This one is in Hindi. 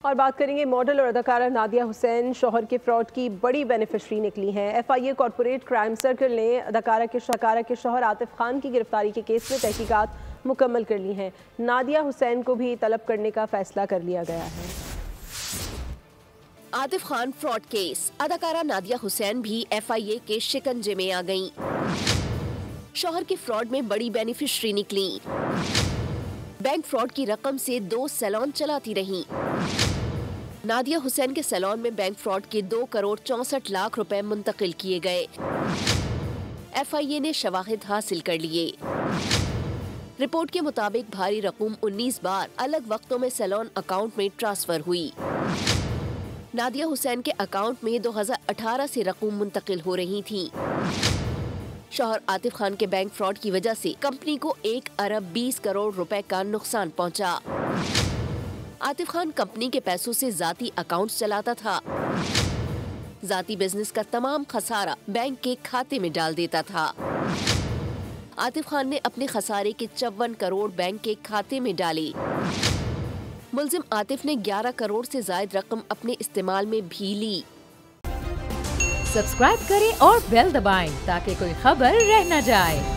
और बात करेंगे मॉडल और अदाकारा नादिया हुसैन शौहर के फ्रॉड की बड़ी बेनिफिशरी निकली हैं। FIA कॉरपोरेट क्राइम सर्कल ने अदाकारा के शौहर आतिफ खान की गिरफ्तारी के केस में तहकीकात मुकम्मल कर ली हैं। नादिया हुसैन को भी तलब करने का फैसला कर लिया गया है। आतिफ खान फ्रॉड केस, अदाकारा नादिया हुसैन भी FIA के शिकंजे में आ गईं। शौहर के फ्रॉड में बड़ी बेनिफिशरी निकली। बैंक फ्रॉड की रकम से 2 सैलून चलाती रहीं। नादिया हुसैन के सैलून में बैंक फ्रॉड के 2 करोड़ 64 लाख रुपए मुंतकिल किए गए। FIA ने शवाहिद हासिल कर लिए। रिपोर्ट के मुताबिक भारी रकम 19 बार अलग वक्तों में सैलून अकाउंट में ट्रांसफर हुई। नादिया हुसैन के अकाउंट में 2018 से रकम मुंतकिल हो रही थी। शौहर आतिफ खान के बैंक फ्रॉड की वजह से कंपनी को 1 अरब 20 करोड़ रुपए का नुकसान पहुंचा। आतिफ खान कंपनी के पैसों से जाती अकाउंट्स चलाता था। जाती बिजनेस का तमाम खसारा बैंक के खाते में डाल देता था। आतिफ खान ने अपने खसारे के 54 करोड़ बैंक के खाते में डाले। मुलजिम आतिफ ने 11 करोड़ से ज्यादा रकम अपने इस्तेमाल में भी ली। सब्सक्राइब करें और बेल दबाएं ताकि कोई खबर रह न जाए।